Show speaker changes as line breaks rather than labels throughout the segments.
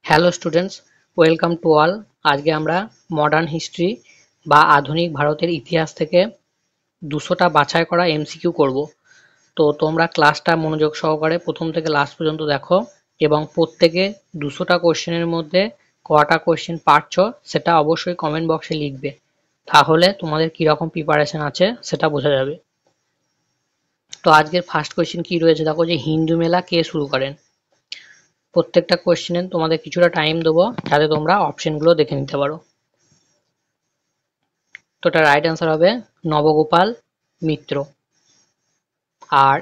Hello students, welcome to all. আজকে আমরা modern history বা আধুনিক ভারতের ইতিহাস থেকে 200টা বাছাই করা এমসিকিউ করব। তো তোমরা ক্লাসটা মনোযোগ সহকারে প্রথম থেকে লাস্ট পর্যন্ত দেখো এবং প্রত্যেকে 200টা কোশ্চেনের মধ্যে কটা কোশ্চেন পারছো সেটা অবশ্যই কমেন্ট বক্সে লিখবে, তাহলে তোমাদের কীরকম প্রিপারেশন আছে সেটা বোঝা যাবে। তো আজকের ফার্স্ট কোশ্চেন কি রয়েছে দেখো, যে হিন্দু মেলা কে শুরু করেন। প্রত্যেকটা কোশ্চেনে তোমাদের কিছুটা টাইম দেবো যাতে তোমরা অপশনগুলো দেখে নিতে পারো। তো এটা রাইট অ্যান্সার হবে নবগোপাল মিত্র। আর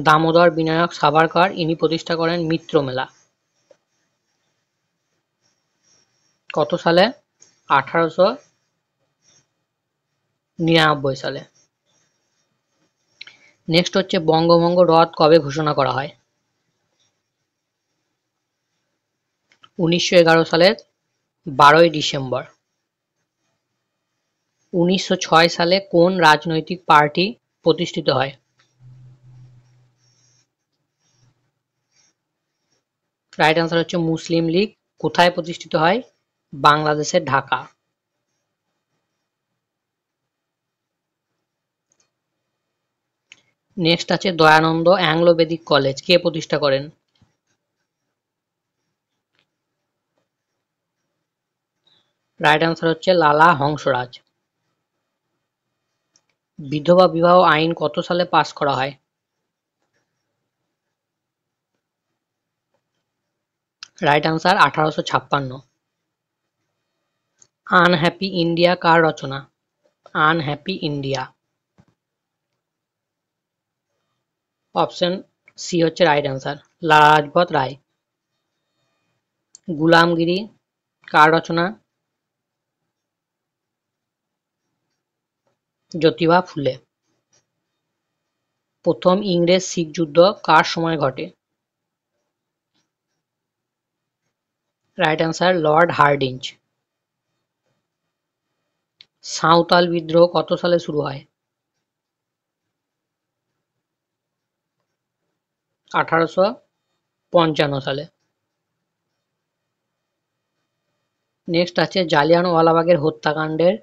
দামোদর বিনায়ক সাভারকর ইনি প্রতিষ্ঠা করেন মিত্র মেলা। কত সালে? 1899 সালে। নেক্সট হচ্ছে বঙ্গভঙ্গ রদ কবে ঘোষণা করা হয়? 1911 সালের 12ই ডিসেম্বর। 1906 সালে কোন রাজনৈতিক পার্টি প্রতিষ্ঠিত হয়? রাইট অ্যান্সার হচ্ছে মুসলিম লীগ। কোথায় প্রতিষ্ঠিত হয়? বাংলাদেশের ঢাকা। নেক্সট আছে দয়ানন্দ অ্যাংলো বেদিক কলেজ কে প্রতিষ্ঠা করেন? রাইট অ্যান্সার হচ্ছে লালা হংসরাজ। বিধবা বিবাহ আইন কত সালে পাস করা হয়? Right answer 1856। আনহ্যাপি ইন্ডিয়া কার রচনা? Unhappy India. অপশন সি হচ্ছে রাইট অ্যান্সার, লালা লাজপত রায়। গুলামগিরি কার রচনা? জ্যোতিবা ফুলে। প্রথম ইংরেজ শিখ যুদ্ধ কার সময় ঘটে? Right answer Lord Hardinge. Santhal বিদ্রোহ কত সালে শুরু হয়? 1855 সালে। নেক্সট আছে জালিয়ানওয়ালাবাগের হত্যাকাণ্ডের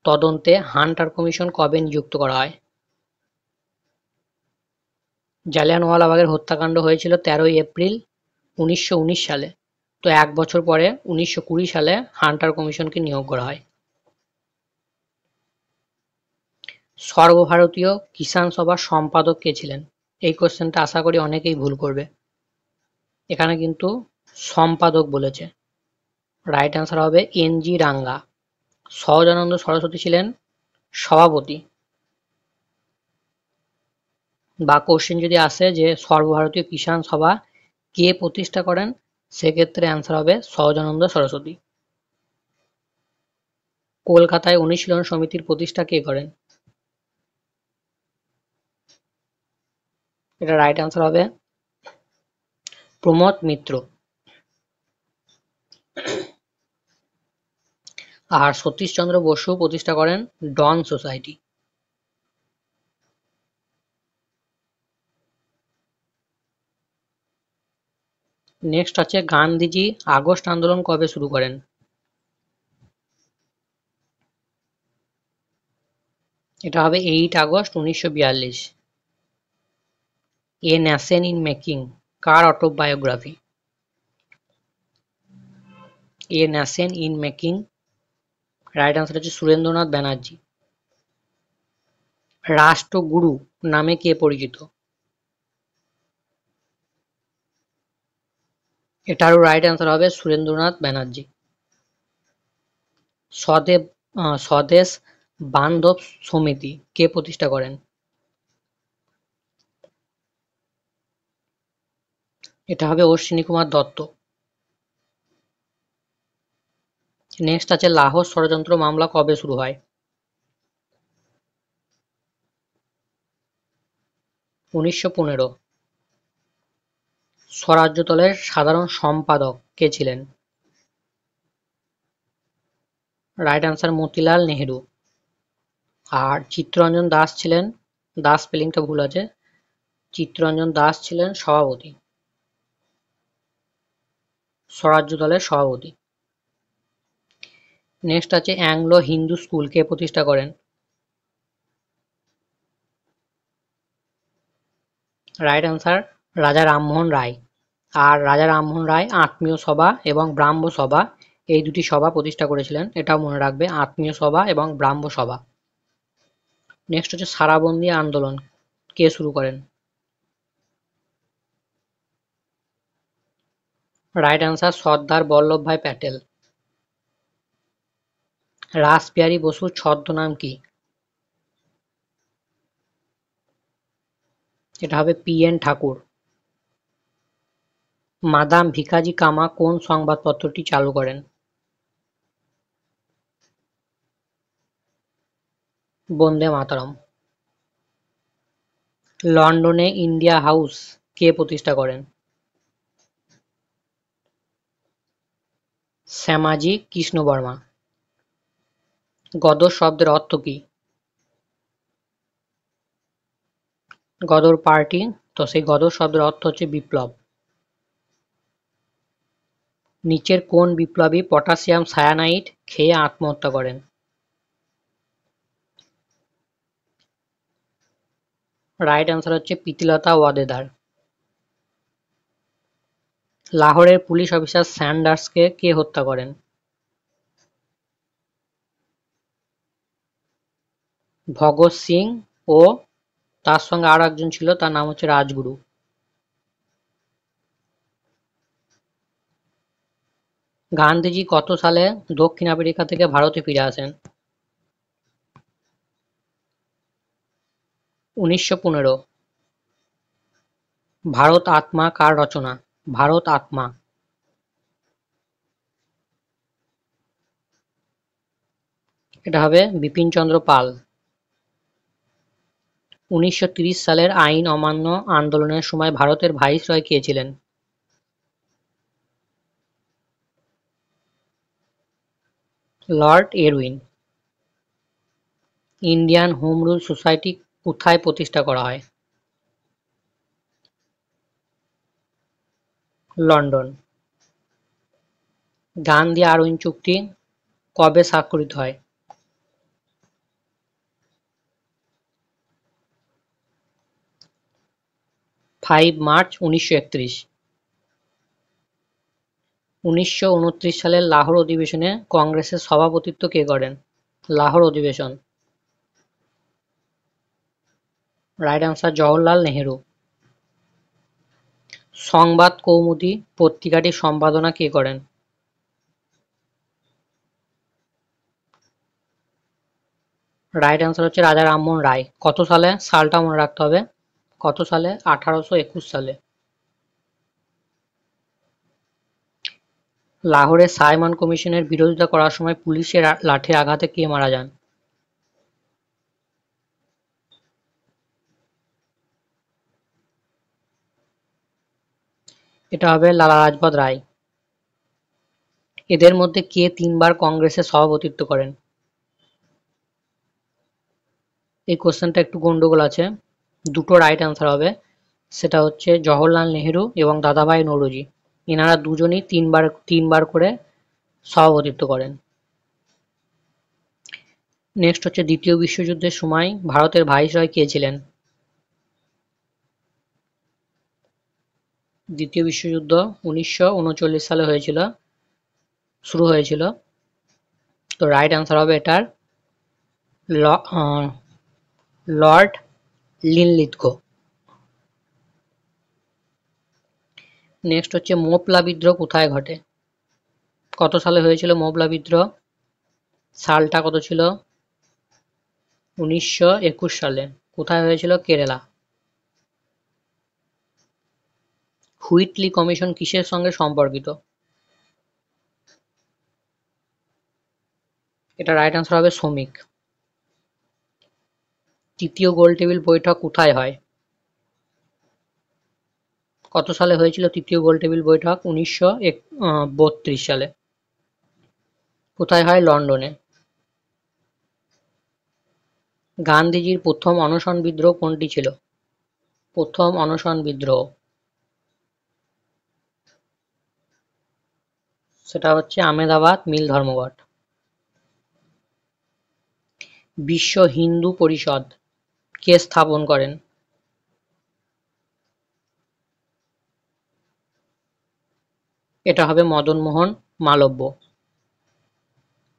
তদন্তে হান্টার কমিশন কবে নিযুক্ত করা হয়? জালিয়ানওয়ালাবাগের হত্যাকাণ্ড হয়েছিল 13ই এপ্রিল 1919 সালে। তো এক বছর পরে 1920 সালে হান্টার কমিশনকে নিয়োগ করা হয়। সর্বভারতীয় কিষাণ সভার সম্পাদক কে ছিলেন? এই কোশ্চেনটা আশা করি অনেকেই ভুল করবে, এখানে কিন্তু সম্পাদক বলেছে। রাইট অ্যান্সার হবে এন.জি. রাঙ্গা। সহজানন্দ সরস্বতী ছিলেন সভাপতি। বা কোশ্চেন যদি আসে যে সর্বভারতীয় কিষাণ সভা কে প্রতিষ্ঠা করেন, সেক্ষেত্রে অ্যান্সার হবে সহজানন্দ সরস্বতী। কলকাতায় অনুশীলন সমিতির প্রতিষ্ঠা কে করেন? এটা রাইট অ্যান্সার হবে প্রমথ মিত্র। আর সতীশচন্দ্র বসু প্রতিষ্ঠা করেন ডন সোসাইটি। নেক্সট আছে গান্ধীজি আগস্ট আন্দোলন কবে শুরু করেন? এটা হবে 8 August 1942। A nation in making car autobiography? A nation in making right answer হচ্ছে সুরেন্দ্রনাথ ব্যানার্জি। রাষ্ট্রগুরু নামে কে পরিচিত? এটারও রাইট অ্যান্সার হবে সুরেন্দ্রনাথ ব্যানার্জি। স্বদেশ বান্ধব সমিতি কে প্রতিষ্ঠা করেন? এটা হবে অশ্বিনী কুমার দত্ত। নেক্সট আছে লাহোর ষড়যন্ত্র মামলা কবে শুরু হয়? 1915। স্বরাজ্য দলের সাধারণ সম্পাদক কে ছিলেন? Right answer Motilal Nehru. আর চিত্তরঞ্জন দাস ছিলেন, দাস স্পেলিংটা ভুল আছে, চিত্তরঞ্জন দাস ছিলেন সভাপতি। স্বরাজ্য দলের সভাপতি। নেক্সট আছে অ্যাংলো হিন্দু স্কুল কে প্রতিষ্ঠা করেন? রাইট অ্যান্সার রাজা রামমোহন রায়। আর রাজা রামমোহন রায় আত্মীয় সভা এবং ব্রাহ্ম সভা এই দুটি সভা প্রতিষ্ঠা করেছিলেন, এটাও মনে রাখবে, আত্মীয় সভা এবং ব্রাহ্ম সভা। নেক্সট হচ্ছে সারাবন্দি আন্দোলন কে শুরু করেন? Right answer Sardar Vallabhbhai Patel. রাসবিহারী বসুর ছদ্মনাম কি? এটা হবে পি.এন. ঠাকুর। মাদাম ভিকাজি কামা কোন সংবাদপত্রটি চালু করেন? বন্দে মাতরম। লন্ডনে ইন্ডিয়া হাউস কে প্রতিষ্ঠা করেন? শ্যামাজি কৃষ্ণ বর্মা। গদর শব্দের অর্থ কি? গদর পার্টি, তো সেই গদর শব্দের অর্থ হচ্ছে বিপ্লব। নিচের কোন বিপ্লবী পটাশিয়াম সায়ানাইড খেয়ে আত্মহত্যা করেন? রাইট অ্যান্সার হচ্ছে প্রীতিলতা ওয়াদেদার। লাহোরের পুলিশ অফিসার স্যান্ডার্সকে কে হত্যা করেন? ভগৎ সিং ও তার সঙ্গে আরো একজন ছিল, তার নাম হচ্ছে রাজগুরু। গান্ধীজি কত সালে দক্ষিণ আফ্রিকা থেকে ভারতে ফিরে আসেন? 1915। ভারত আত্মা কার রচনা? ভারত আত্মা। এটা হবে বিপিনচন্দ্র পাল। 1930 সালের আইন অমান্য আন্দোলনের সময় ভারতের ভাইসরয় কে ছিলেন? Lord Erwin. Indian home rule society কোথায় প্রতিষ্ঠা করা হয়? লন্ডন। গান্ধী-আরউইন চুক্তি কবে স্বাক্ষরিত হয়? 5 মার্চ 1931। 1929 সালের লাহোর অধিবেশনে কংগ্রেসের সভাপতিত্ব কে করেন? লাহোর অধিবেশন। Right answer Jawaharlal Nehru. সংবাদ কৌমুদী পত্রিকাটির সম্পাদনা কে করেন? রাইট অ্যান্সার হচ্ছে রাজা রামমোহন রায়। কত সালে? সালটা মনে রাখতে হবে। কত সালে? 1821 সালে। লাহোরে সাইমন কমিশনের বিরোধিতা করার সময় পুলিশের লাঠির আঘাতে কে মারা যান? এটা হবে লালা লাজপত রায়। এদের মধ্যে কে 3 বার কংগ্রেসের সভাপতিত্ব করেন? এই কোশ্চেনটা একটু গন্ডগোল আছে, দুটো রাইট অ্যান্সার হবে। সেটা হচ্ছে জওহরলাল নেহেরু এবং দাদাভাই নৌরোজি। এনারা দুজনই তিনবার করে সভাপতিত্ব করেন। নেক্সট হচ্ছে দ্বিতীয় বিশ্বযুদ্ধের সময় ভারতের ভাইসরয় কে ছিলেন? দ্বিতীয় বিশ্বযুদ্ধ 1939 সালে শুরু হয়েছিল। তো রাইট অ্যান্সার হবে এটার লর্ড লিনলিথগো। নেক্সট হচ্ছে মোপলা বিদ্রোহ কোথায় ঘটে? কত সালে হয়েছিল মোপলা বিদ্রোহ? সালটা কত ছিল? 1921 সালে। কোথায় হয়েছিল? কেরালা। হুইটলি কমিশন কিসের সঙ্গে সম্পর্কিত? এটা রাইট অ্যান্সার হবে শ্রমিক। তৃতীয় গোলটেবিল বৈঠক কোথায় হয়? কত সালে হয়েছিল তৃতীয় গোলটেবিল বৈঠক? 1932 সালে। কোথায় হয়? লন্ডনে। গান্ধীজির প্রথম অনশন বিদ্রোহ কোনটি ছিল? প্রথম অনশন বিদ্রোহ সেটা হচ্ছে আহমেদাবাদ মিল ধর্মঘট। বিশ্ব হিন্দু পরিষদ কে স্থাপন করেন? এটা হবে মদনমোহন মালব্য।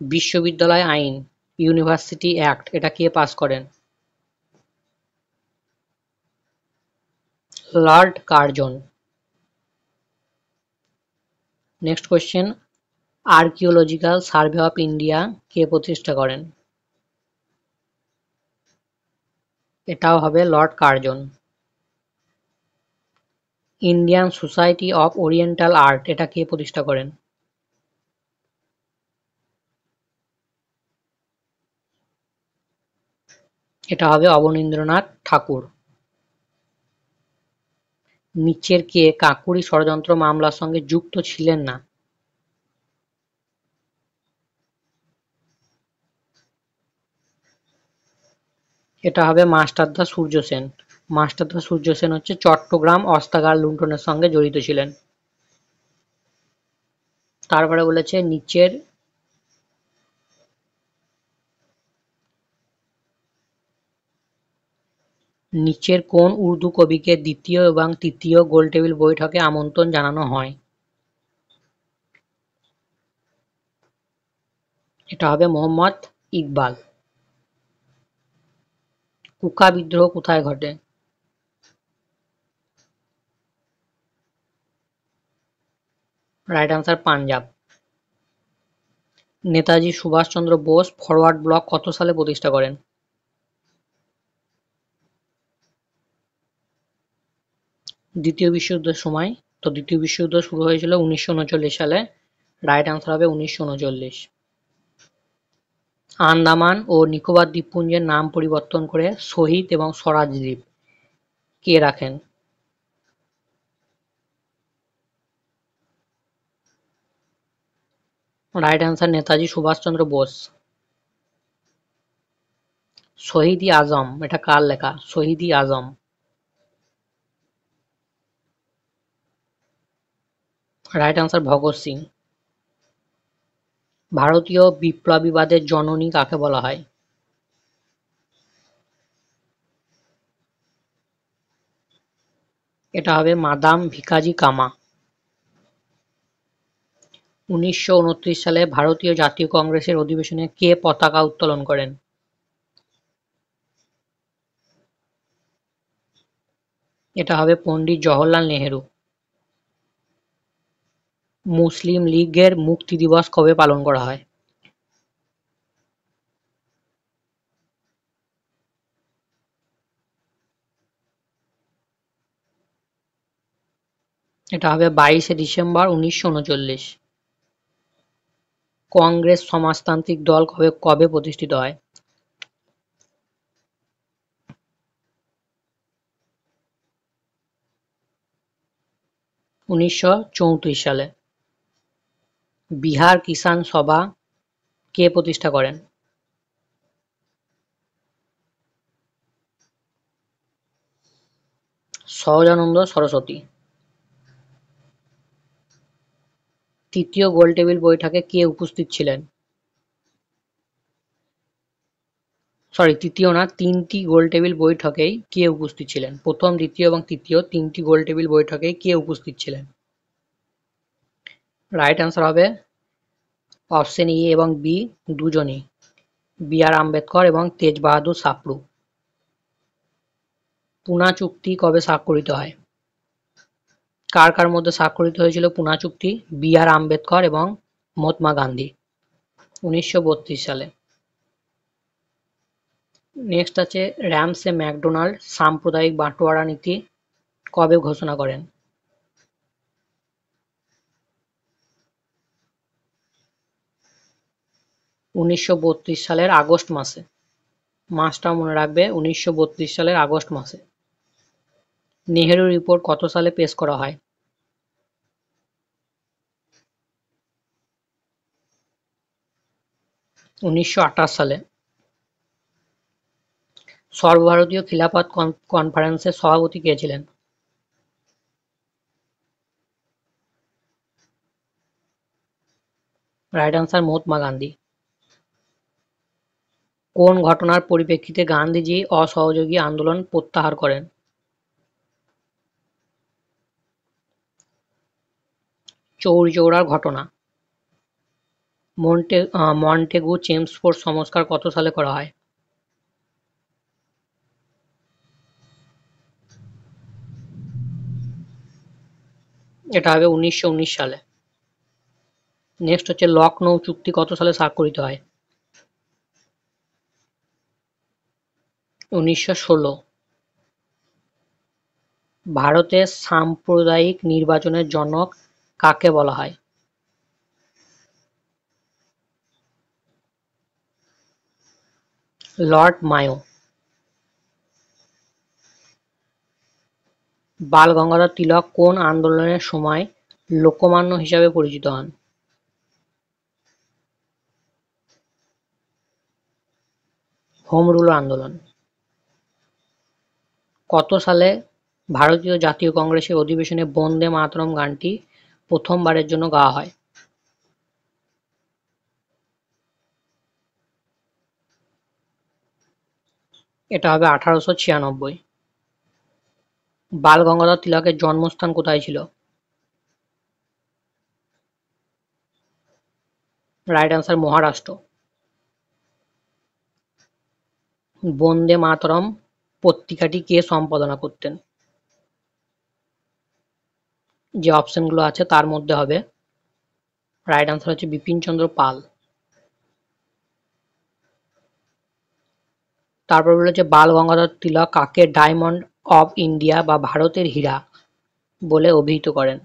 বিশ্ববিদ্যালয় আইন ইউনিভার্সিটি অ্যাক্ট এটা কে পাস করেন? Lord Curzon. Next question, archaeological survey of India কে প্রতিষ্ঠা করেন? এটাও হবে Lord Curzon. Indian society of oriental art এটা কে প্রতিষ্ঠা করেন? এটা হবে অবনীন্দ্রনাথ ঠাকুর। নিচের কে কাকুরি ষড়যন্ত্র মামলার সঙ্গে যুক্ত ছিলেন না? এটা হবে মাস্টারদা সূর্য সেন। মাস্টারদা সূর্য সেন হচ্ছে চট্টগ্রাম অস্ত্রাগার লুণ্ঠনের সঙ্গে জড়িত ছিলেন। তারপরে বলেছে নিচের কোন উর্দু কবিকে দ্বিতীয় এবং তৃতীয় গোলটেবিল বৈঠকে আমন্ত্রণ জানানো হয়? এটা হবে মোহাম্মদ ইকবাল। কুকা বিদ্রোহ কোথায় ঘটে? Right answer Punjab. Netaji Subhash Chandra Bose Forward Bloc কত সালে প্রতিষ্ঠা করেন? দ্বিতীয় বিশ্বযুদ্ধের সময়। তো দ্বিতীয় বিশ্বযুদ্ধ শুরু হয়েছিল 1939 সালে। রাইট আনসার হবে 1939। আন্দামান ও নিকোবর দ্বীপপুঞ্জের নাম পরিবর্তন করে শহীদ এবং স্বরাজ দ্বীপ কে রাখেন? Right answer Netaji Subhash Chandra Bose. শহীদ ই আজম এটা কার লেখা? শহীদ ই আজম। Right answer Bhagat Singh. ভারতীয় বিপ্লবীবাদের জননী কাকে বলা হয়? এটা হবে মাদাম ভিকাজি কামা। 1929 সালে ভারতীয় জাতীয় কংগ্রেসের অধিবেশনে কে পতাকা উত্তোলন করেন? এটা হবে পণ্ডিত জওহরলাল নেহেরু। মুসলিম লীগের মুক্তি দিবস কবে পালন করা হয়? এটা হবে 22শে ডিসেম্বর 1939। কংগ্রেস সমাজতান্ত্রিক দল কবে কবে প্রতিষ্ঠিত হয়? 1934 সালে। বিহার কিষাণ সভা কে প্রতিষ্ঠা করেন? সহজানন্দ সরস্বতী। তৃতীয় গোলটেবিল বৈঠকে কে উপস্থিত ছিলেন? তৃতীয় না, তিনটি গোলটেবিল বৈঠকেই কে উপস্থিত ছিলেন? প্রথম, দ্বিতীয় এবং তৃতীয় তিনটি গোলটেবিল বৈঠকেই কে উপস্থিত ছিলেন? রাইট আনসার হবে অপশন এ এবং বি দুজনই, বি আর আম্বেদকর এবং তেজ বাহাদুর সাপড়ু। পুনা চুক্তি কবে স্বাক্ষরিত হয়? কার কার মধ্যে স্বাক্ষরিত হয়েছিল পুনা চুক্তি? বি আর আম্বেদকর এবং মহাত্মা গান্ধী। 1932 সালে। নেক্সট আছে র্যামসে ম্যাকডোনাল্ড সাম্প্রদায়িক বাটোয়ারা নীতি কবে ঘোষণা করেন? 1932 সালের আগস্ট মাসে। মাসটা মনে রাখবে, 1932 সালের আগস্ট মাসে। নেহেরু রিপোর্ট কত সালে পেশ করা হয়? 1928 সালে। সর্বভারতীয় খিলাফত কনফারেন্সের সভাপতি কে ছিলেন? Right answer Mahatma Gandhi. কোন ঘটনার পরিপ্রেক্ষিতে গান্ধীজি অসহযোগী আন্দোলন প্রত্যাহার করেন? চৌরিচৌরার ঘটনা। মন্টেগু চেমসফোর্ড সংস্কার কত সালে করা হয়? এটা হবে 1919 সালে। নেক্সট হচ্ছে লখনৌ চুক্তি কত সালে স্বাক্ষরিত হয়? 1916। ভারতে সাম্প্রদায়িক নির্বাচনের জনক কাকে বলা হয়? Lord Mayo. বাল গঙ্গাধর তিলক কোন আন্দোলনের সময় লোকমান্য হিসাবে পরিচিত হন? হোম রুল আন্দোলন। কত সালে ভারতীয় জাতীয় কংগ্রেসের অধিবেশনে বন্দে মাতরম গানটি প্রথমবারের জন্য গাওয়া হয়? এটা হবে 1896। বাল গঙ্গাধর তিলকের জন্মস্থান কোথায় ছিল? Right answer Maharashtra. বন্দে মাতরম পত্রিকাটি কে সম্পাদনা করতেন? যে অপশনগুলো আছে তার মধ্যে হবে রাইট আনসার হচ্ছে বিপিনচন্দ্র পাল। তারপর বলেছে বাল গঙ্গাধর তিলক কাকে ডায়মন্ড অফ ইন্ডিয়া বা ভারতের হীরা বলে অভিহিত করেন?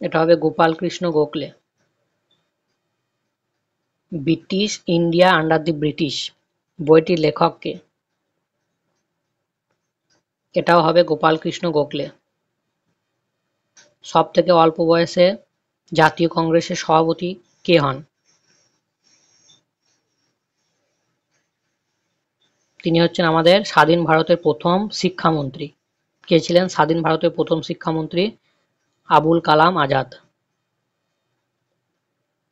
এটা হবে Gopal Krishna Gokhale. British India under the British বইটির লেখক কে? এটাও হবে গোপাল কৃষ্ণ গোখলে। সব থেকে অল্প বয়সে জাতীয় কংগ্রেসের সভাপতি কে হন? তিনি হচ্ছেন আমাদের স্বাধীন ভারতের প্রথম শিক্ষামন্ত্রী। কে ছিলেন স্বাধীন ভারতের প্রথম শিক্ষামন্ত্রী? আবুল কালাম আজাদ।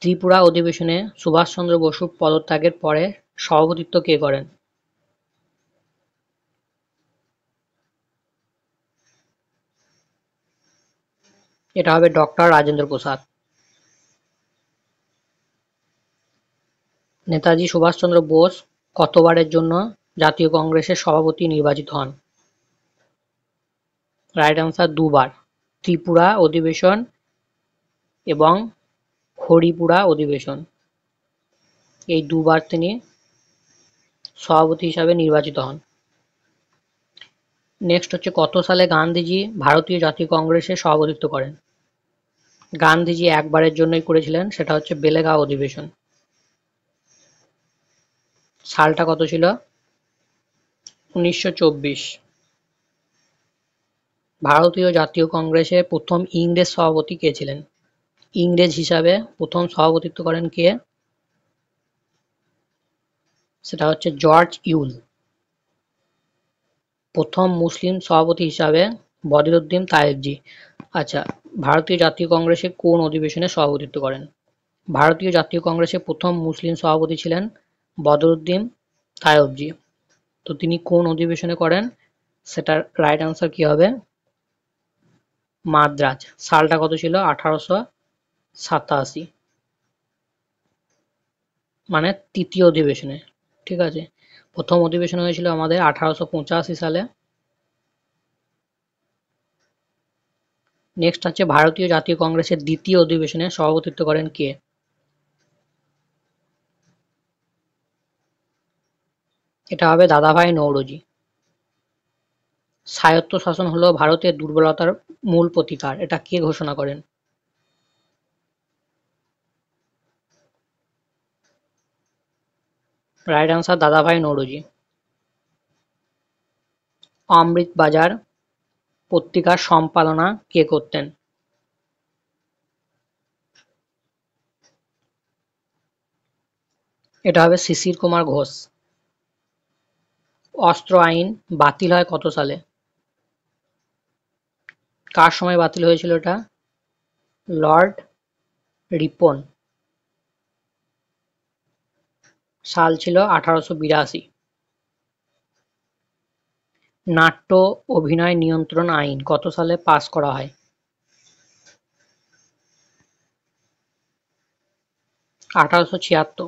ত্রিপুরা অধিবেশনে সুভাষচন্দ্র বসুর পদত্যাগের পরে সভাপতিত্ব কে করেন? এটা হবে ডক্টর রাজেন্দ্র প্রসাদ। নেতাজি সুভাষচন্দ্র বোস কতবারের জন্য জাতীয় কংগ্রেসের সভাপতি নির্বাচিত হন? রাইট আনসার দুবার। ত্রিপুরা অধিবেশন এবং হরিপুরা অধিবেশন, এই দুবার তিনি সভাপতি হিসাবে নির্বাচিত হন। নেক্সট হচ্ছে কত সালে গান্ধীজি ভারতীয় জাতীয় কংগ্রেসের সভাপতিত্ব করেন? গান্ধীজি একবারের জন্যই করেছিলেন, সেটা হচ্ছে বেলেগাঁও অধিবেশন। সালটা কত ছিল? 1924। ভারতীয় জাতীয় কংগ্রেসের প্রথম ইংরেজ সভাপতি কে ছিলেন? ইংরেজ হিসাবে প্রথম সভাপতিত্ব করেন কে? সেটা হচ্ছে জর্জ ইউল। প্রথম মুসলিম সভাপতি হিসাবে বদরুদ্দীন তায়েবজি। আচ্ছা, ভারতীয় জাতীয় কংগ্রেসের কোন অধিবেশনে সভাপতিত্ব করেন? ভারতীয় জাতীয় কংগ্রেসের প্রথম মুসলিম সভাপতি ছিলেন বদরুদ্দীন তায়েবজি। তো তিনি কোন অধিবেশনে করেন? সেটার রাইট আনসার কি হবে? মাদ্রাজ। সালটা কত ছিল? 1887। মানে তৃতীয় অধিবেশনে। ঠিক আছে, প্রথম অধিবেশন হয়েছিল আমাদের 1885 সালে। নেক্সট হচ্ছে ভারতীয় জাতীয় কংগ্রেসের দ্বিতীয় অধিবেশনে সভাপতিত্ব করেন কে? এটা হবে দাদাভাই নওরোজি। স্বায়ত্তশাসন হলো ভারতের দুর্বলতার মূল প্রতিকার, এটা কে ঘোষণা করেন? রাইট আনসার দাদাভাই নওরোজি। অমৃত বাজার পত্রিকার সম্পাদনা কে করতেন? এটা হবে শিশির কুমার ঘোষ। অস্ত্র আইন বাতিল হয় কত সালে? কার সময় বাতিল হয়েছিল এটা? লর্ড রিপন। সাল ছিল 1882। নাট্য অভিনয় নিয়ন্ত্রণ আইন কত সালে পাস করা হয়? 1876।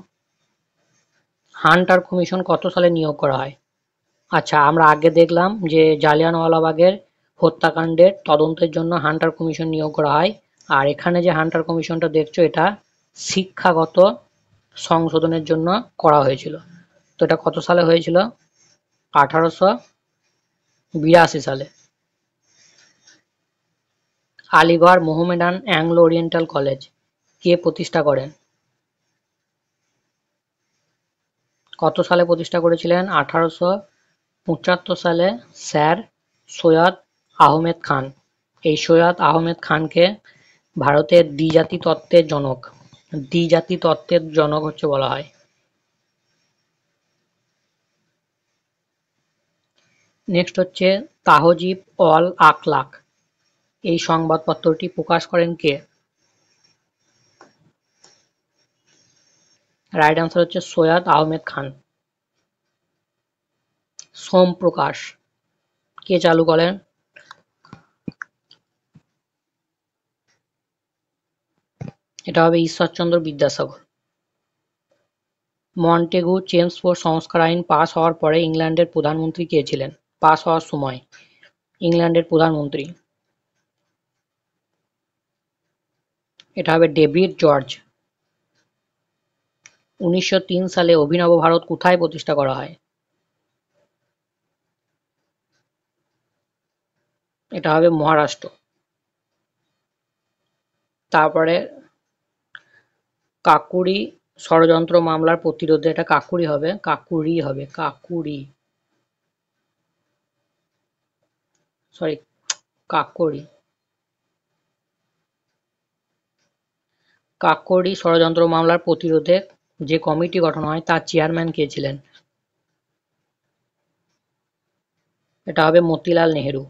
হান্টার কমিশন কত সালে নিয়োগ করা হয়? আচ্ছা, আমরা আগে দেখলাম যে জালিয়ানওয়ালাবাগের হত্যাকাণ্ডের তদন্তের জন্য হান্টার কমিশন নিয়োগ করা হয়, আর এখানে যে হান্টার কমিশনটা দেখছো এটা শিক্ষাগত সংশোধনের জন্য করা হয়েছিল। তো এটা কত সালে হয়েছিল? 1882 সালে। Aligarh Mohammedan Anglo oriental college কে প্রতিষ্ঠা করেন? কত সালে প্রতিষ্ঠা করেছিলেন? 1875 সালে স্যার সৈয়দ আহমেদ খান। এই সৈয়দ আহমেদ খানকে ভারতের দ্বিজাতি তত্ত্বের জনক, দ্বিজাতি তত্ত্বের জনক হচ্ছে বলা হয়। নেক্সট হচ্ছে তাহজিব অল আখলাক, এই সংবাদপত্রটি প্রকাশ করেন কে? রাইট আনসার হচ্ছে সৈয়দ আহমেদ খান। সোম প্রকাশ কে চালু করেন? এটা হবে ঈশ্বরচন্দ্র বিদ্যাসাগর। মন্টেগু চেমসফোর্ড সংস্কার আইন পাস হওয়ার পরে ইংল্যান্ডের প্রধানমন্ত্রী কে ছিলেন? পাস হওয়ার সময় ইংল্যান্ডের প্রধানমন্ত্রী, এটা হবে ডেভিড জর্জ। 1903 সালে অভিনব ভারত কোথায় প্রতিষ্ঠা করা হয়? এটা হবে মহারাষ্ট্র। তারপরে কাকুরি ষড়যন্ত্র মামলার প্রতিরোধে, এটা কাকুরি হবে, কাকুরি হবে, কাকুরি, সরি, কাকরি। কাকরি ষড়যন্ত্র মামলার প্রতিরোধে যে কমিটি গঠন হয় তার চেয়ারম্যান কে ছিলেন? এটা হবে মতিলাল নেহেরু।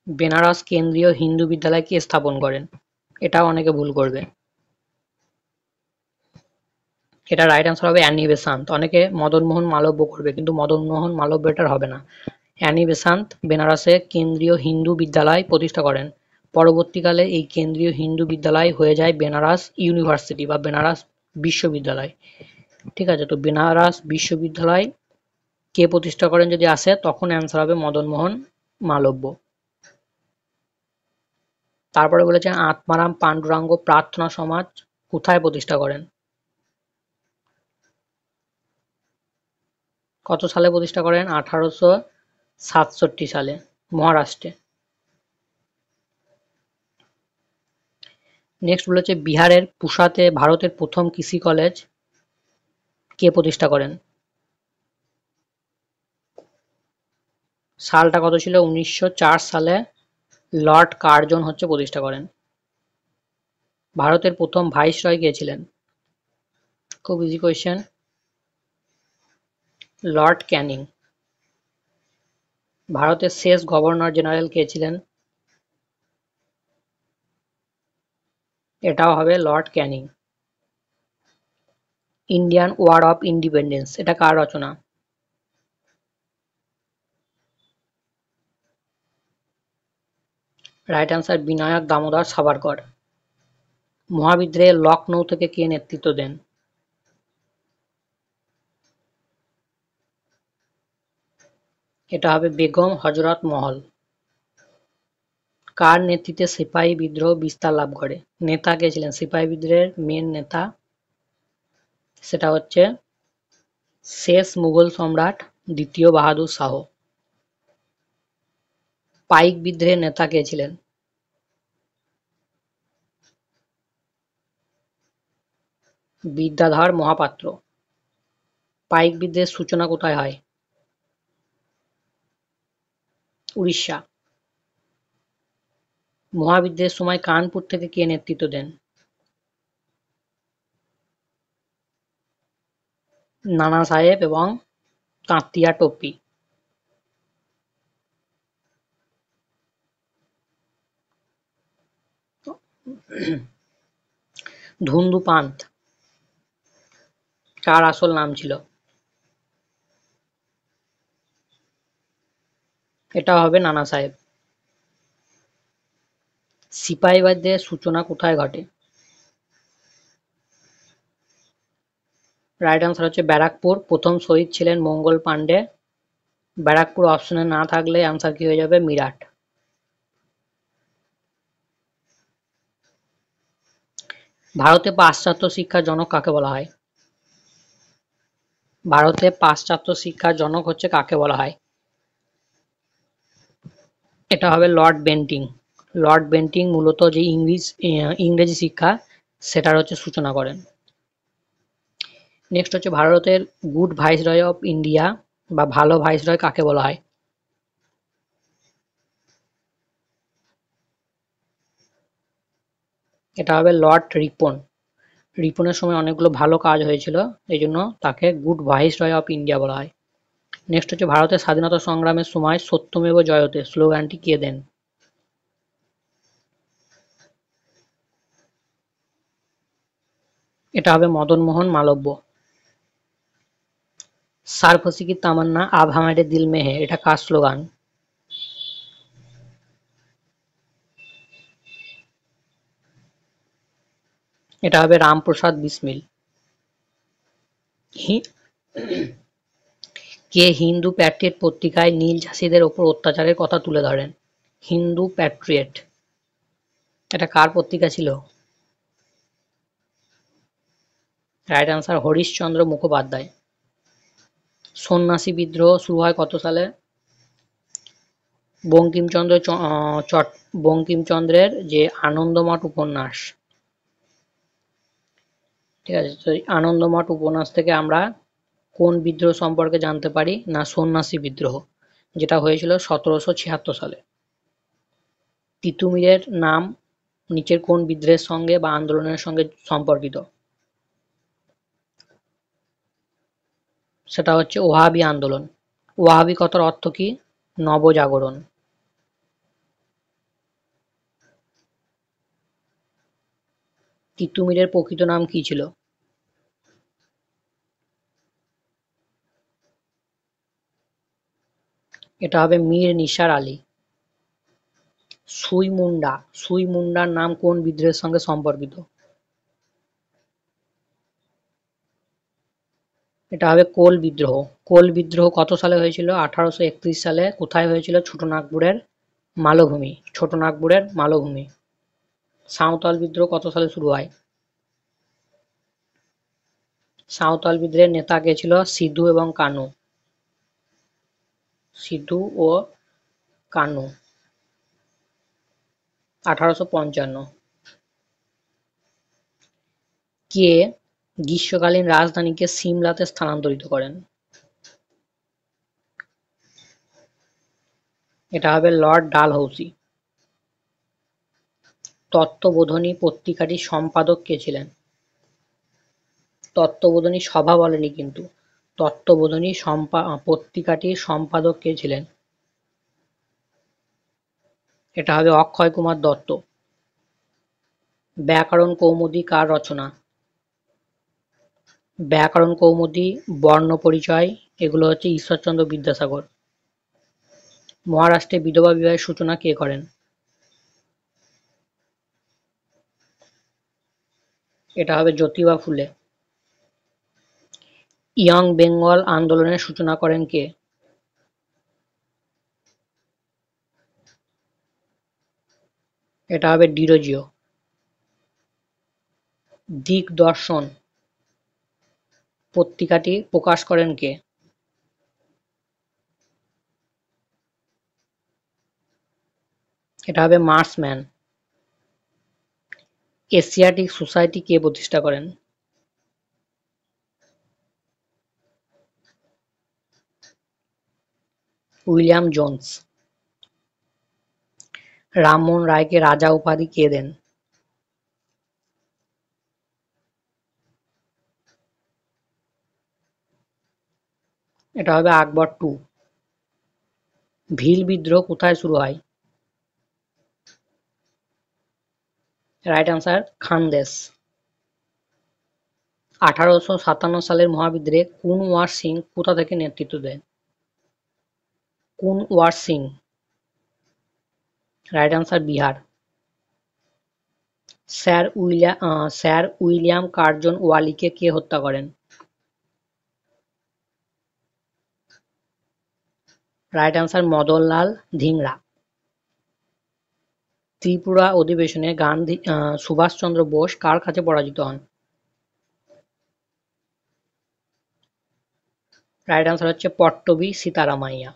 বেনারস কেন্দ্রীয় হিন্দু বিদ্যালয় কে স্থাপন করেন? এটাও অনেকে ভুল করবে। এটা রাইট আনসার হবে অ্যানি বেসান্ত। অনেকে মদনমোহন মালব্য করবে, কিন্তু মদনমোহন মালব্য এটার হবে না। অ্যানি বেসান্ত বেনারসে কেন্দ্রীয় হিন্দু বিদ্যালয় প্রতিষ্ঠা করেন। পরবর্তীকালে এই কেন্দ্রীয় হিন্দু বিদ্যালয় হয়ে যায় বেনারস ইউনিভার্সিটি বা বেনারস বিশ্ববিদ্যালয়। ঠিক আছে, তো বেনারস বিশ্ববিদ্যালয় কে প্রতিষ্ঠা করেন যদি আসে, তখন অ্যান্সার হবে মদনমোহন মালব্য। তারপরে বলেছে আত্মারাম পাণ্ডুরাঙ্গ প্রার্থনা সমাজ কোথায় প্রতিষ্ঠা করেন? কত সালে প্রতিষ্ঠা করেন? 1867 সালে, মহারাষ্ট্রে। নেক্সট বলেছে বিহারের পুসাতে ভারতের প্রথম কৃষি কলেজ কে প্রতিষ্ঠা করেন? সালটা কত ছিল? 1904 সালে লর্ড কার্জন হচ্ছে প্রতিষ্ঠা করেন। ভারতের প্রথম ভাইসরয় কে ছিলেন? খুব ইজি কোয়েশ্চেন, লর্ড ক্যানিং। ভারতের শেষ গভর্নর জেনারেল কে ছিলেন? এটাও হবে Lord Canning. Indian war of independence এটা কার রচনা? Right answer Vinayak Damodar Savarkar. মহাবিদ্রোহে লখনৌ থেকে কে নেতৃত্ব দেন? এটা হবে বেগম হজরত মহল। কার নেতৃত্বে সিপাহী বিদ্রোহ বিস্তার লাভ করে? নেতা কে ছিলেন সিপাহী বিদ্রোহের মেন নেতা? সেটা হচ্ছে শেষ মুঘল সম্রাট দ্বিতীয় বাহাদুর শাহ। পাইক বিদ্রোহের নেতা কে ছিলেন? বিদ্যাধর মহাপাত্র। পাইক বিদ্রোহের সূচনা কোথায় হয়? উড়িষ্যা। মহাবিদ্রোহের সময় কানপুর থেকে কে নেতৃত্ব দেন? নানা সাহেব এবং তাঁতিয়া টোপি। ধুন্দুপান্ত কার আসল নাম ছিল? এটা হবে নানা সাহেব। সিপাহীবাদের সূচনা কোথায় ঘটে? রাইট আনসার হচ্ছে ব্যারাকপুর। প্রথম শহীদ ছিলেন মঙ্গল পাণ্ডে। ব্যারাকপুর অপশনে না থাকলে আনসার কি হয়ে যাবে? মিরাট। ভারতে পাশ্চাত্য শিক্ষার জনক কাকে বলা হয়? ভারতে পাশ্চাত্য শিক্ষার জনক হচ্ছে কাকে বলা হয়? এটা হবে লর্ড বেন্টিং। লর্ড বেন্টিং মূলত যে ইংরেজি শিক্ষা সেটার হচ্ছে সূচনা করেন। নেক্সট হচ্ছে ভারতের গুড ভাইসরয় অফ ইন্ডিয়া বা ভালো ভাইসরয় কাকে বলা হয়? এটা হবে লর্ড রিপন। রিপনের সময় অনেকগুলো ভালো কাজ হয়েছিল, এই জন্য তাকে গুড ভাইসরয় অফ ইন্ডিয়া বলা হয়। নেক্সট হচ্ছে ভারতের স্বাধীনতা সংগ্রামের সময় সত্যমেব জয়তে স্লোগানটি কে দেন? এটা হবে মদন মোহন মালব্য। সারফসি কি তামান্না আব হামারে দিল মে হে এটা কার স্লোগান? এটা হবে রামপ্রসাদ বিসমিল। হি- কে হিন্দু প্যাট্রিয়ট পত্রিকায় নীল চাষীদের ওপর অত্যাচারের কথা তুলে ধরেন? হিন্দু প্যাট্রিয়ট এটা কার পত্রিকা ছিল? Right answer Harishchandra Mukhopadhyay. সন্ন্যাসী বিদ্রোহ শুরু হয় কত সালে? বঙ্কিমচন্দ্রের যে আনন্দমঠ উপন্যাস, ঠিক আছে, তো আনন্দমঠ উপন্যাস থেকে আমরা কোন বিদ্রোহ সম্পর্কে জানতে পারি? না সন্ন্যাসী বিদ্রোহ, যেটা হয়েছিল 1776 সালে। তিতুমিরের নাম নিচের কোন বিদ্রোহের সঙ্গে বা আন্দোলনের সঙ্গে সম্পর্কিত? সেটা হচ্ছে ওহাবি আন্দোলন। ওহাবি কথার অর্থ কি? নবজাগরণ। তিতুমিরের প্রকৃত নাম কি ছিল? এটা হবে মীর নিসার আলী। সুই মুন্ডার নাম কোন বিদ্রোহের সঙ্গে সম্পর্কিত? এটা হবে কোল বিদ্রোহ। কোল বিদ্রোহ কত সালে হয়েছিল? 1831 সালে। কোথায় হয়েছিল? ছোটনাগপুরের মালভূমি। সাঁওতাল বিদ্রোহ কত সালে শুরু হয়? সাঁওতাল বিদ্রোহের নেতা কে ছিল? সিধু এবং কানু। সিধু ও কানু। 1855। কে গ্রীষ্মকালীন রাজধানীকে সিমলাতে স্থানান্তরিত করেন? এটা হবে লর্ড ডালহৌসি। তত্ত্ববোধিনী পত্রিকাটির সম্পাদক কে ছিলেন? তত্ত্ববোধিনী সভা বলেনি কিন্তু, তত্ত্ববোধিনী পত্রিকাটির সম্পাদক কে ছিলেন? এটা হবে অক্ষয় কুমার দত্ত। ব্যাকরণ কৌমুদী কার রচনা? ব্যাকরণ কৌমুদী, বর্ণপরিচয় এগুলো হচ্ছে ঈশ্বরচন্দ্র বিদ্যাসাগর। মহারাষ্ট্রে বিধবা বিবাহের সূচনা কে করেন? এটা হবে জ্যোতিবা ফুলে। ইয়ং বেঙ্গল আন্দোলনের সূচনা করেন কে? এটা হবে ডিরোজিও। দিকদর্শন পত্রিকাটি প্রকাশ করেন কে? এটা হবে মার্সম্যান। এশিয়াটিক সোসাইটি কে প্রতিষ্ঠা করেন? William Jones. রামমোহন রায়কে রাজা উপাধি কে দেন? এটা হবে আকবর টু। ভিল বিদ্রোহ কোথায় শুরু হয়? Right answer খানদেশ। 1857 সালের মহাবিদ্রোহে কুনওয়ার সিং কোথা থেকে নেতৃত্ব দেন? Kunwar Singh. Right answer Bihar. Sir William Curzon ওয়ালিকে কে হত্যা করেন? রাইট অ্যান্সার মদনলাল ধিংরা। ত্রিপুরা অধিবেশনে সুভাষচন্দ্র বোস কার কাছে পরাজিত হন? রাইট অ্যান্সার হচ্ছে পট্টবী সীতারামাইয়া।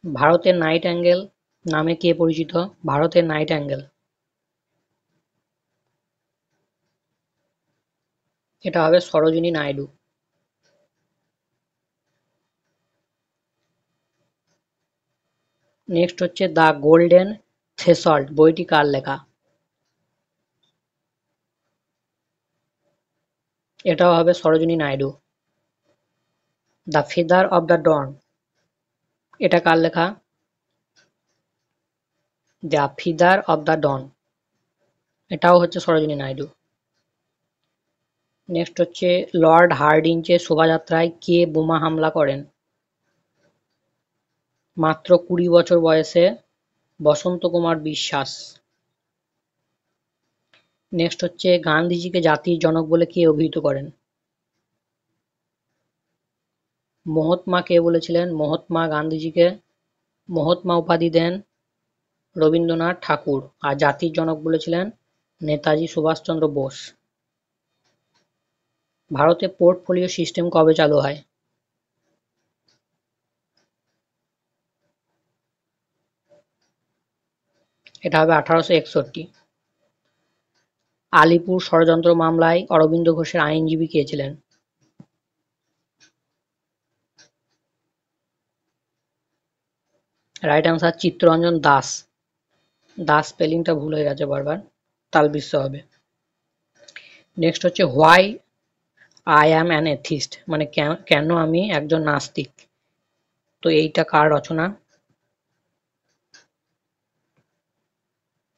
ভারতের নাইট অ্যাঙ্গেল নামে কে পরিচিত? ভারতের নাইট অ্যাঙ্গেল। এটা হবে সরোজিনী নাইডু। নেক্সট হচ্ছে দ্য গোল্ডেন থ্রেশহোল্ড বইটি কার লেখা? এটাও হবে Sarojini Naidu. The feather of the dawn এটা কার লেখা? The feather of the dawn এটাও হচ্ছে সরোজিনী নাইডু। নেক্সট হচ্ছে লর্ড হার্ডিঞ্জের শোভাযাত্রায় কে বোমা হামলা করেন? মাত্র 20 বছর বয়সে বসন্ত কুমার বিশ্বাস। নেক্সট হচ্ছে গান্ধীজিকে জাতির জনক বলে কে অভিহিত করেন? মহাত্মা কে বলেছিলেন? মহাত্মা গান্ধীজিকে মহাত্মা উপাধি দেন রবীন্দ্রনাথ ঠাকুর, আর জাতির জনক বলেছিলেন নেতাজি সুভাষচন্দ্র বোস। ভারতে পোর্টফোলিও সিস্টেম কবে চালু হয়? এটা হবে 1861। আলিপুর ষড়যন্ত্র মামলায় অরবিন্দ ঘোষের আইনজীবী কে ছিলেন? Right answer Chittaranjan Das. দাস স্পেলিংটা ভুল হয়ে গেছে বারবার, তালবিশ্ব হবে। নেক্সট হচ্ছে why I am an atheist মানে কেন আমি একজন নাস্তিক, তো এইটা কার রচনা?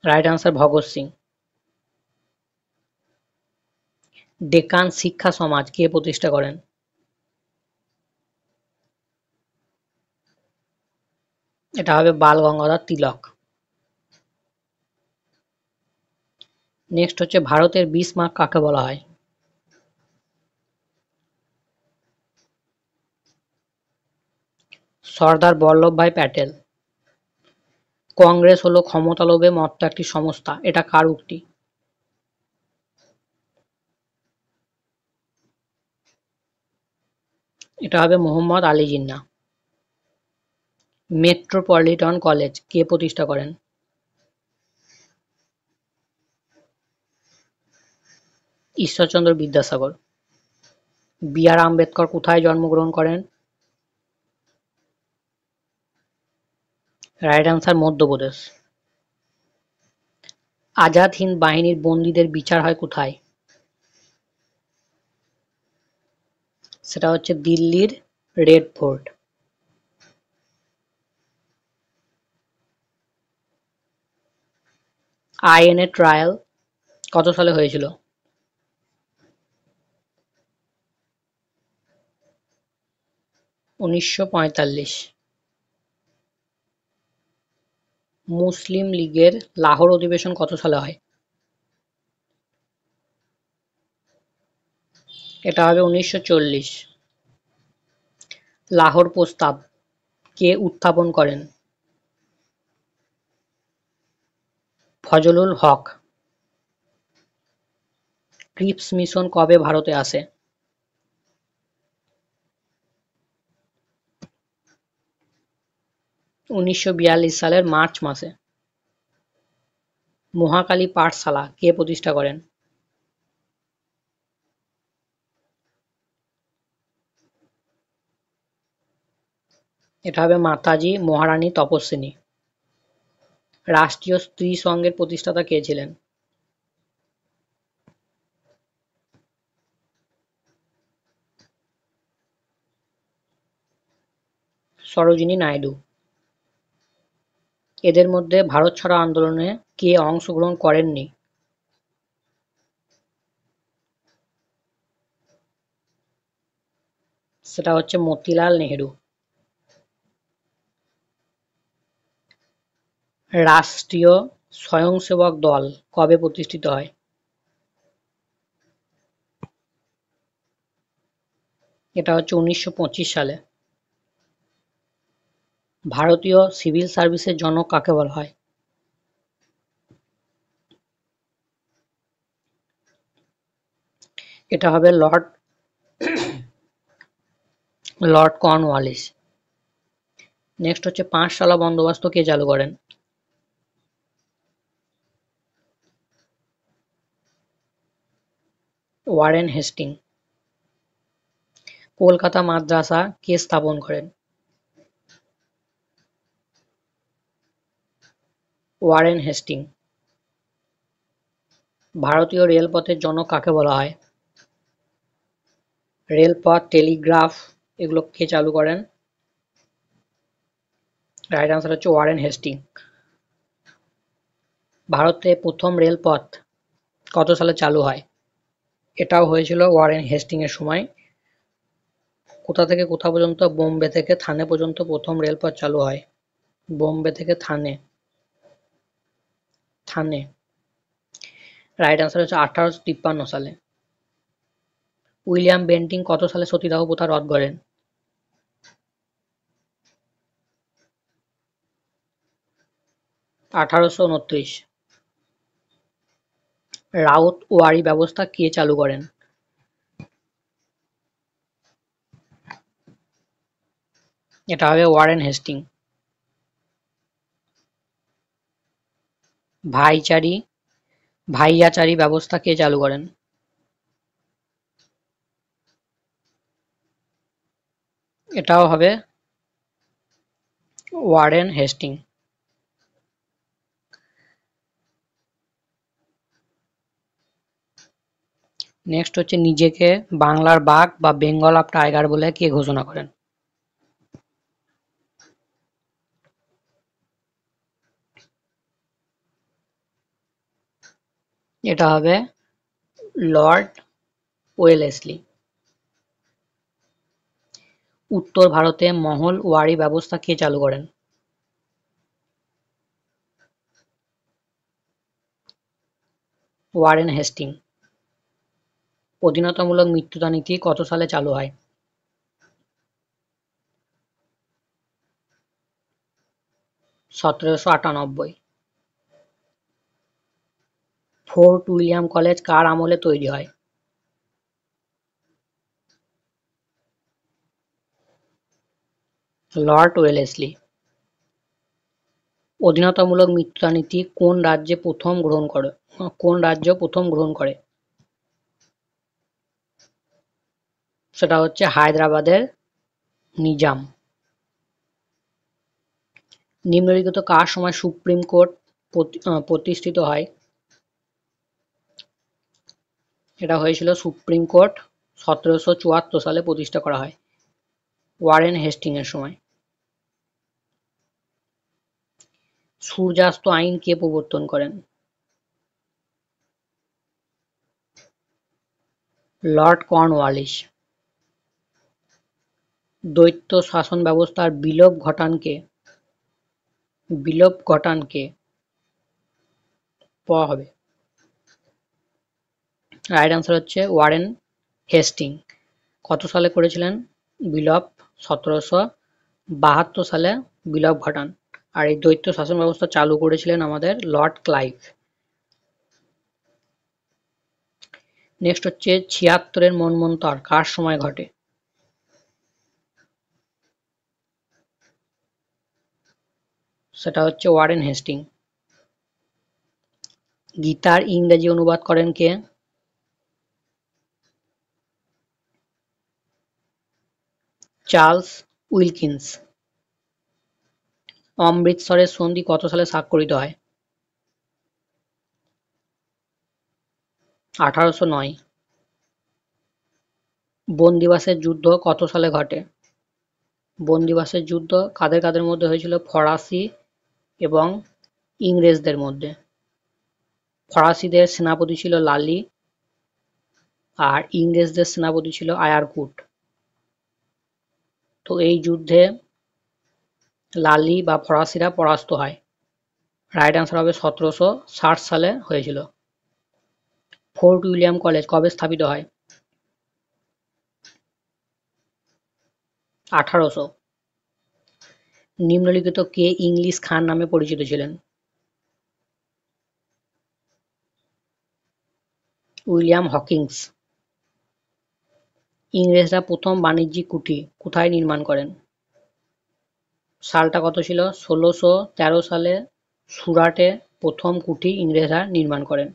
Right answer Bhagat Singh. ডেকান শিক্ষা সমাজ কে প্রতিষ্ঠা করেন? এটা হবে বাল গঙ্গাধর তিলক। নেক্সট হচ্ছে ভারতের বিসমার্ক কাকে বলা হয়? সর্দার বল্লভভাই প্যাটেল। কংগ্রেস হলো ক্ষমতালোভে মত্ত একটি সংস্থা, এটা কার উক্তি? এটা হবে মোহাম্মদ আলী জিন্নাহ। মেট্রোপলিটন কলেজ কে প্রতিষ্ঠা করেন? ঈশ্বরচন্দ্র বিদ্যাসাগর। বি আর আম্বেদকর কোথায় জন্মগ্রহণ করেন? Right answer Madhya Pradesh. আজাদ হিন্দ বাহিনীর বন্দীদের বিচার হয় কোথায়? সেটা হচ্ছে দিল্লির রেড ফোর্ট। আইএনএ ট্রায়াল কত সালে হয়েছিল? 1945। মুসলিম লীগের লাহোর অধিবেশন কত সালে হয়? এটা হবে 1940। লাহোর প্রস্তাব কে উত্থাপন করেন? ফজলুল হক। ক্রিপস মিশন কবে ভারতে আসে? 1942 সালের মার্চ মাসে। মহাকালী পাঠশালা কে প্রতিষ্ঠা করেন? এটা হবে মাতাজি মহারানী তপস্বিনী। রাষ্ট্রীয় স্ত্রী সংঘের প্রতিষ্ঠাতা কে ছিলেন? সরোজিনী নাইডু। এদের মধ্যে ভারত ছাড়ো আন্দোলনে কে অংশগ্রহণ করেননি? সেটা হচ্ছে মতিলাল নেহেরু। রাষ্ট্রীয় স্বয়ংসেবক দল কবে প্রতিষ্ঠিত হয়? এটা হচ্ছে 1925 সালে। ভারতীয় সিভিল সার্ভিসের জনক কাকে বলা হয়? এটা হবে লর্ড কর্নওয়ালিস। নেক্সট হচ্ছে পাঁচশালা বন্দোবস্ত কে চালু করেন? Warren Hasting. কলকাতা মাদ্রাসা কে স্থাপন করেন? Warren Hasting. ভারতীয় রেলপথের জনক কাকে বলা হয়? রেলপথ, টেলিগ্রাফ এগুলো কে চালু করেন? রাইট আনসার হচ্ছে ওয়ারেন হেস্টিং। ভারতে প্রথম রেলপথ কত সালে চালু হয়? এটাও হয়েছিল ওয়ারেন হেস্টিং এর সময়। কোথা থেকে কোথা পর্যন্ত? বোম্বে থেকে থানে পর্যন্ত প্রথম রেলপথ চালু হয়। বোম্বে থেকে থানে। রাইট আনসার হচ্ছে 1853 সালে। উইলিয়াম বেন্টিং কত সালে সতীদাহ প্রথা রদ করেন? 1829। রাউত ওয়ারি ব্যবস্থা কে চালু করেন? এটা হবে ওয়ারেন হেস্টিং। ভাইয়াচারি ব্যবস্থা কে চালু করেন? এটাও হবে ওয়ারেন হেস্টিং। নেক্সট হচ্ছে নিজেকে বাংলার বাঘ বা বেঙ্গল অফ টাইগার বলে কে ঘোষণা করেন? এটা হবে লর্ড ওয়েলেসলি। উত্তর ভারতে মহল ওয়ারি ব্যবস্থা কে চালু করেন? Warren Hastings. অধীনতামূলক মৃত্যুদণ্ড নীতি কত সালে চালু হয়? 1798। ফোর্ট উইলিয়াম কলেজ কার আমলে তৈরি হয়? Lord Wellesley. অধীনতামূলক মৃত্যুদণ্ড নীতি কোন রাজ্য প্রথম গ্রহণ করে? সেটা হচ্ছে হায়দ্রাবাদের নিজাম। নিম্নলিখিত কার সময় সুপ্রিম কোর্ট প্রতিষ্ঠিত হয়? এটা হয়েছিল সুপ্রিম কোর্ট 1774 সালে প্রতিষ্ঠা করা হয় ওয়ারেন হেস্টিং এর সময়। সূর্যাস্ত আইন কে প্রবর্তন করেন? Lord Cornwallis. দ্বৈত শাসন ব্যবস্থার বিলোপ ঘটান কে? হবে। রাইট আনসার হচ্ছে ওয়ারেন হেস্টিং। কত সালে করেছিলেন বিলোপ? 1772 সালে বিলোপ ঘটান। আর এই দ্বৈত শাসন ব্যবস্থা চালু করেছিলেন আমাদের লর্ড ক্লাইভ। নেক্সট হচ্ছে 76-এর মন্বন্তর কার সময় ঘটে? সেটা হচ্ছে ওয়ারেন হেস্টিং। গীতার ইংরেজি অনুবাদ করেন কে? Charles Wilkins. অমৃতসরের সন্ধি কত সালে স্বাক্ষরিত হয়? 1809। বন্দিবাসের যুদ্ধ কত সালে ঘটে? বন্দিবাসের যুদ্ধ কাদের কাদের মধ্যে হয়েছিল? ফরাসি এবং ইংরেজদের মধ্যে। ফরাসিদের সেনাপতি ছিল লালি আর ইংরেজদের সেনাপতি ছিল আয়ারকুট। তো এই যুদ্ধে লালি বা ফরাসিরা পরাস্ত হয়। রাইট আনসার হবে 1760 সালে হয়েছিল। ফোর্ট উইলিয়াম কলেজ কবে স্থাপিত হয়? 1800। নিম্নলিখিত কে ইংলিশ খান নামে পরিচিত ছিলেন? William Hawkins. ইংরেজরা প্রথম বাণিজ্যিক কুঠি কোথায় নির্মাণ করেন? সালটা কত ছিল? 1613 সালে সুরাটে প্রথম কুঠি ইংরেজরা নির্মাণ করেন।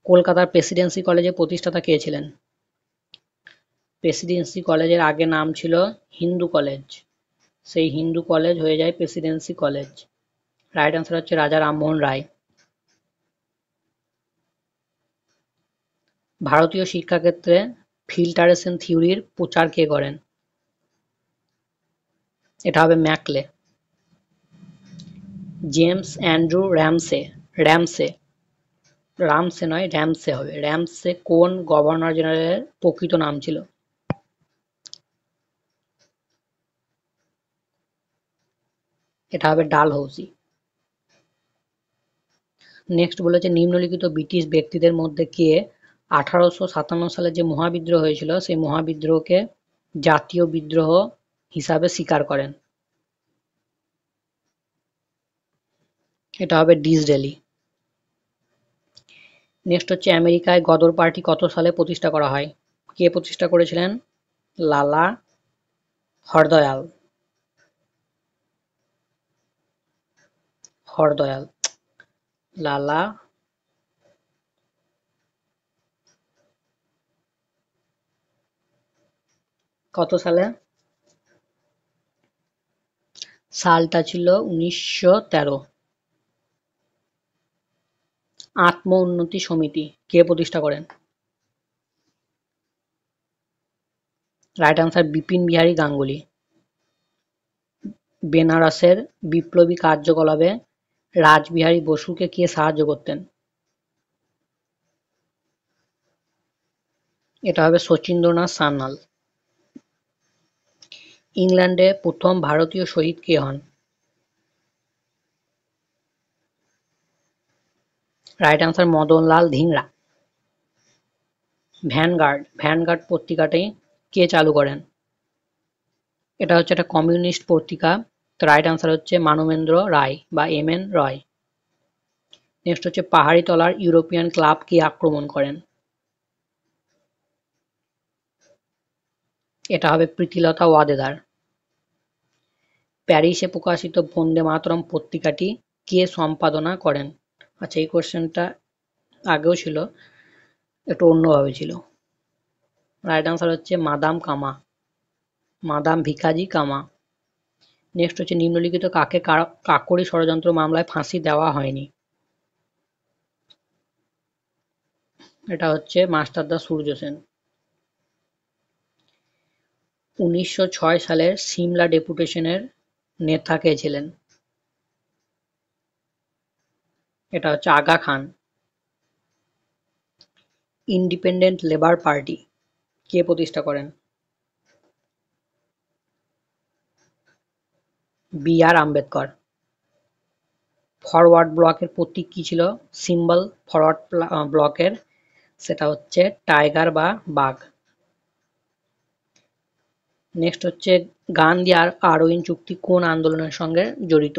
কলকাতার প্রেসিডেন্সি কলেজের প্রতিষ্ঠাতা কে ছিলেন? প্রেসিডেন্সি কলেজের আগে নাম ছিল হিন্দু কলেজ, সেই হিন্দু কলেজ হয়ে যায় প্রেসিডেন্সি কলেজ। রাইট আনসার হচ্ছে রাজা রামমোহন রায়। ভারতীয় শিক্ষাক্ষেত্রে ফিল্টারেশন থিওরির প্রচার কে করেন? এটা হবে ম্যাকলে। জেমস অ্যান্ড্রু র্যামসে রামসে নয় র্যামসে হবে। র্যামসে কোন গভর্নর জেনারেলের প্রকৃত নাম ছিল? এটা হবে ডালহৌসি। নেক্সট বলেছে নিম্নলিখিত ব্রিটিশ ব্যক্তিদের মধ্যে কে 1857 সালে যে মহাবিদ্রোহ হয়েছিল সেই মহাবিদ্রোহকে জাতীয় বিদ্রোহ হিসাবে স্বীকার করেন? এটা হবে ডিসরেলি। নেক্সট হচ্ছে আমেরিকায় গদর পার্টি কত সালে প্রতিষ্ঠা করা হয়? কে প্রতিষ্ঠা করেছিলেন? লালা হরদয়াল। লালা কত সালে? সালটা ছিল 1913। আত্ম উন্নতি সমিতি কে প্রতিষ্ঠা করেন? Right answer Bipin Bihari Ganguly. বেনারসের বিপ্লবী কার্যকলাপে রাসবিহারী বসুকে কে সাহায্য করতেন? এটা হবে শচীন্দ্রনাথ সান্যাল। ইংল্যান্ডে প্রথম ভারতীয় শহীদ কে হন? Right answer Madanlal Dhingra. Vanguard পত্রিকাটি কে চালু করেন? এটা হচ্ছে একটা কমিউনিস্ট পত্রিকা। তো রাইট আনসার হচ্ছে মানবেন্দ্র রায় বা এম.এন. রয়। নেক্সট হচ্ছে পাহাড়ি তলার ইউরোপিয়ান ক্লাব কে আক্রমণ করেন? এটা হবে প্রীতিলতা ওয়াদেদার। প্যারিসে প্রকাশিত বন্দে মাতরম পত্রিকাটি কে সম্পাদনা করেন? আচ্ছা, এই কোশ্চেনটা আগেও ছিল, একটু অন্যভাবে ছিল। রাইট আনসার হচ্ছে মাদাম ভিকাজি কামা। নেক্সট হচ্ছে নিম্নলিখিত কাকে কাকোরি ষড়যন্ত্র মামলায় ফাঁসি দেওয়া হয়নি? এটা হচ্ছে মাস্টারদা সূর্য সেন। 1906 সালের সিমলা ডেপুটেশনের নেতা কে ছিলেন? এটা হচ্ছে Aga Khan. Independent labour party কে প্রতিষ্ঠা করেন? বি.আর. আম্বেদকর। ফরওয়ার্ড ব্লকের প্রতীক কি ছিল? সিম্বল ফরওয়ার্ড ব্লকের সেটা হচ্ছে টাইগার বা বাঘ। নেক্সট হচ্ছে গান্ধী আর আরউইন চুক্তি কোন আন্দোলনের সঙ্গে জড়িত?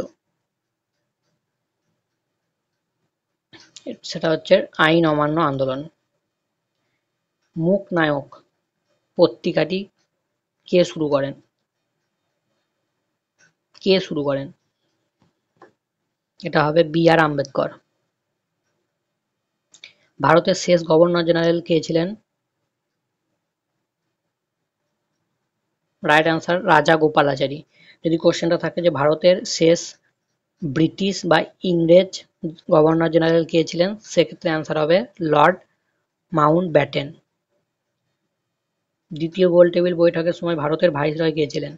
সেটা হচ্ছে আইন অমান্য আন্দোলন। মূক নায়ক পত্রিকাটি কে শুরু করেন? এটা হবে বি.আর. আম্বেদকর। ভারতের শেষ গভর্নর জেনারেল কে ছিলেন? রাইট আনসার রাজা গোপালাচারী। যদি কোশ্চেনটা থাকে যে ভারতের শেষ ব্রিটিশ বা ইংরেজ গভর্নর জেনারেল কে ছিলেন, সেক্ষেত্রে অ্যান্সার হবে লর্ড মাউন্টব্যাটেন। দ্বিতীয় গোলটেবিল বৈঠকের সময় ভারতের ভাইসরয় কে ছিলেন?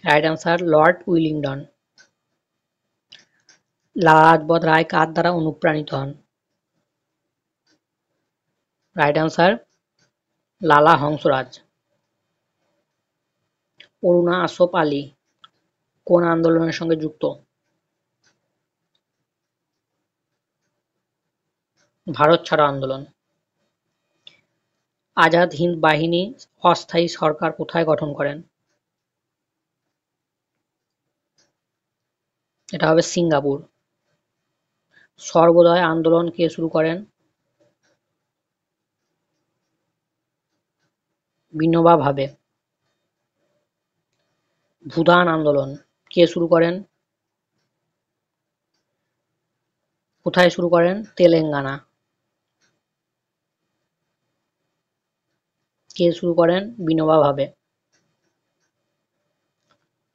Right answer Lord Wellington. লালা লাজপত রায় কার দ্বারা অনুপ্রাণিত হন? রাইট অ্যান্সার লালা হংসরাজ। অরুণা আসফ আলী কোন আন্দোলনের সঙ্গে যুক্ত? ভারত ছাড়ো আন্দোলন। আজাদ হিন্দ বাহিনী অস্থায়ী সরকার কোথায় গঠন করেন? এটা হবে সিঙ্গাপুর। সর্বোদয় আন্দোলন কে শুরু করেন? বিনোবা ভাবে। ভুদান আন্দোলন কে শুরু করেন? কোথায় শুরু করেন? তেলেঙ্গানা। কে শুরু করেন? বিনোবা ভাবে।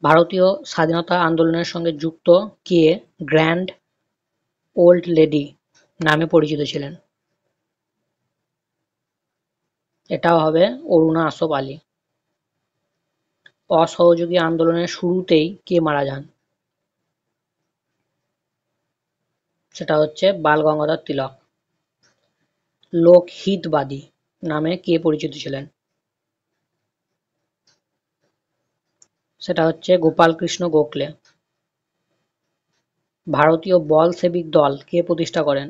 ভারতীয় স্বাধীনতা আন্দোলনের সঙ্গে যুক্ত কে গ্র্যান্ড ওল্ড লেডি নামে পরিচিত ছিলেন? এটাও হবে অরুণা আসফ আলী। অসহযোগী আন্দোলনের শুরুতেই কে মারা যান? সেটা হচ্ছে বাল গঙ্গাধর তিলক। লোকহিতবাদী নামে কে পরিচিত ছিলেন? সেটা হচ্ছে গোপাল কৃষ্ণ গোখলে। ভারতীয় বলশেভিক দল কে প্রতিষ্ঠা করেন?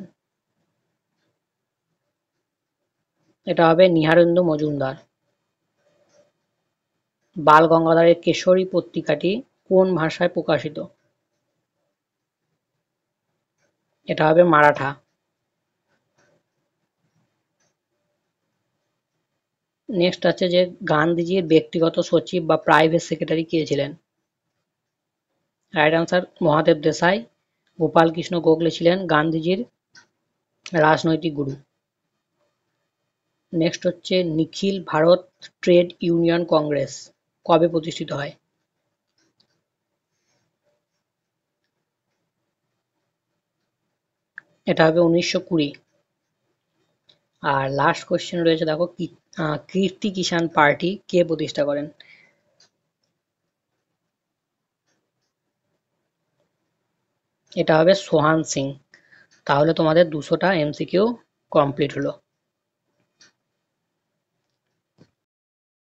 এটা হবে নিহারেন্দ্র মজুমদার। বাল গঙ্গাধরের কেশরী পত্রিকাটি কোন ভাষায় প্রকাশিত? এটা হবে মারাঠা। নেক্সট আছে যে গান্ধীজির ব্যক্তিগত সচিব বা প্রাইভেট সেক্রেটারি কে ছিলেন? Right answer Mahadev Desai. গোপাল কৃষ্ণ গোখলে ছিলেন গান্ধীজির রাজনৈতিক গুরু। নেক্সট হচ্ছে নিখিল ভারত ট্রেড ইউনিয়ন কংগ্রেস কবে প্রতিষ্ঠিত হয়? এটা হবে 1920। আর লাস্ট কোশ্চেন রয়েছে দেখো কীর্তি কিষাণ পার্টি কে প্রতিষ্ঠা করেন? এটা হবে সোহান সিং। তাহলে তোমাদের 200টা এমসিকিউ কমপ্লিট হলো।